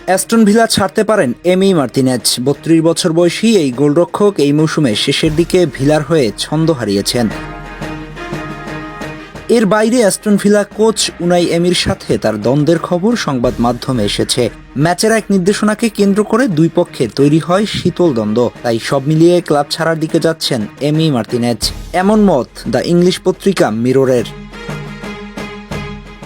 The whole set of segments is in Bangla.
অ্যাস্টন ভিলা ছাড়তে পারেন এমি মার্তিনেজ। ৩২ বছর বয়সী এই গোলরক্ষক এই মৌসুমে শেষের দিকে ভিলার হয়ে ছন্দ হারিয়েছেন। এর বাইরে অ্যাস্টন ভিলা কোচ উনাই এমির সাথে তার দ্বন্দ্বের খবর সংবাদ মাধ্যমে এসেছে। ম্যাচের এক নির্দেশনাকে কেন্দ্র করে দুই পক্ষে তৈরি হয় শীতল দ্বন্দ্ব। তাই সব মিলিয়ে ক্লাব ছাড়ার দিকে যাচ্ছেন এমি মার্তিনেজ, এমন মত দ্য ইংলিশ পত্রিকা মিররের।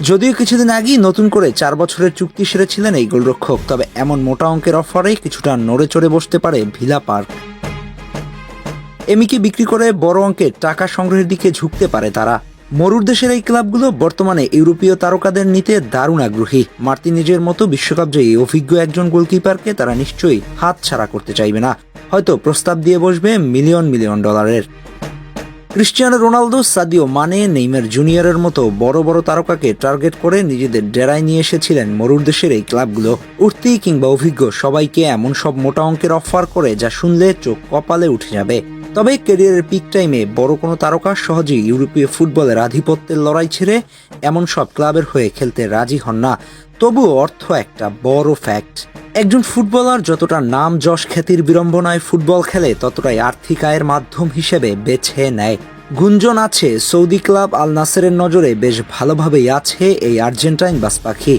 যদিও কিছুদিন আগেই নতুন করে 4 বছরের চুক্তি সেরেছিলেন এই গোলরক্ষক, তবে এমন মোটা অঙ্কের অফারে কিছুটা নড়ে চড়ে বসতে পারে ভিলা পার্ক। এমিকে বিক্রি করে বড় অঙ্কের টাকা সংগ্রহের দিকে ঝুঁকতে পারে তারা। মরুর দেশের এই ক্লাবগুলো বর্তমানে ইউরোপীয় তারকাদের নিতে দারুণ আগ্রহী। মার্তিনেজের মতো বিশ্বকাপজয়ী অভিজ্ঞ একজন গোলকিপারকে তারা নিশ্চয়ই হাতছাড়া করতে চাইবে না। হয়তো প্রস্তাব দিয়ে বসবে মিলিয়ন মিলিয়ন ডলারের। Cristiano Ronaldo, Sadio Mane, Neymar জুনিয়রের মতো বড় বড় তারকাকে টার্গেট করে নিজেদের ডেরায় নিয়ে এসেছিলেন মরুর দেশের এই ক্লাবগুলো। উঠতি কিংবা অভিজ্ঞ সবাইকে এমন সব মোটা অঙ্কের অফার করে যা শুনলে চোখ কপালে উঠে যাবে। তবে ক্যারিয়ারের পিক টাইমে বড় কোনো তারকা সহজেই ইউরোপীয় ফুটবলের আধিপত্যের লড়াই ছেড়ে এমন সব ক্লাবের হয়ে খেলতে রাজি হন না। তবুও অর্থ একটা বড় ফ্যাক্ট। একজন ফুটবলার যতটা নাম যশ খ্যাতির বিড়ম্বনায় ফুটবল খেলে, ততটাই আর্থিক আয়ের মাধ্যম হিসেবে বেছে নেয়। গুঞ্জন আছে সৌদি ক্লাব আল নাসেরের নজরে বেশ ভালোভাবেই আছে এই আর্জেন্টাইন বাস পাখি।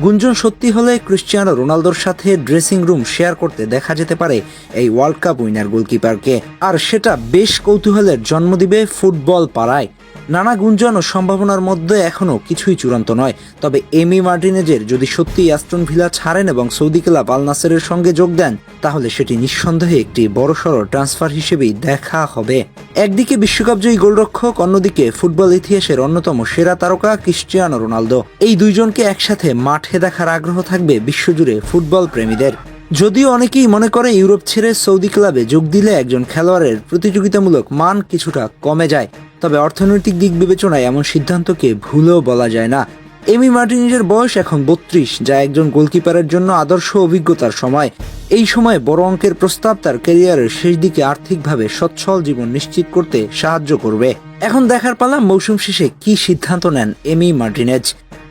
গুঞ্জন সত্যি হলে ক্রিস্টিয়ানো রোনালদোর সাথে ড্রেসিং রুম শেয়ার করতে দেখা যেতে পারে এই ওয়ার্ল্ড কাপ উইনার গোলকিপারকে, আর সেটা বেশ কৌতূহলের জন্ম দিবে ফুটবল পাড়ায়। নানা গুঞ্জন ও সম্ভাবনার মধ্যে এখনও কিছুই চূড়ান্ত নয়। তবে এমি মার্টিনেজের যদি সত্যি অ্যাস্টন ভিলা ছাড়েন এবং সৌদি ক্লাব আল নাসেরের সঙ্গে যোগ দেন, তাহলে সেটি নিঃসন্দেহে একটি বড়সড় ট্রান্সফার হিসেবেই দেখা হবে। একদিকে বিশ্বকাপজয়ী গোলরক্ষক, অন্যদিকে ফুটবল ইতিহাসের অন্যতম সেরা তারকা ক্রিস্টিয়ানো রোনালদো। এই দুইজনকে একসাথে মাঠে দেখার আগ্রহ থাকবে বিশ্বজুড়ে ফুটবল প্রেমীদের। যদিও অনেকেই মনে করে ইউরোপ ছেড়ে সৌদি ক্লাবে যোগ দিলে একজন খেলোয়াড়ের প্রতিযোগিতামূলক মান কিছুটা কমে যায়, তবে অর্থনৈতিক দিক বিবেচনায় এমন সিদ্ধান্তকে ভুলও বলা যায় না। এমি মার্টিনেজের বয়স এখন 32, যা একজন গোলকিপারের জন্য আদর্শ অভিজ্ঞতার সময়। এই সময়ে বড় অঙ্কের প্রস্তাব তার ক্যারিয়ারের শেষ দিকে আর্থিকভাবে সচ্ছল জীবন নিশ্চিত করতে সাহায্য করবে। এখন দেখার পালা মৌসুম শেষে কি সিদ্ধান্ত নেন এমি মার্টিনেজ।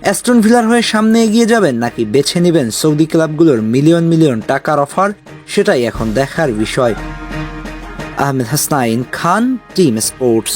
অ্যাস্টন ভিলার হয়ে সামনে এগিয়ে যাবেন নাকি বেছে নেবেন সৌদি ক্লাবগুলোর মিলিয়ন মিলিয়ন টাকার অফার, সেটাই এখন দেখার বিষয়। আহমেদ হাসনাইন খান, টিম স্পোর্টস।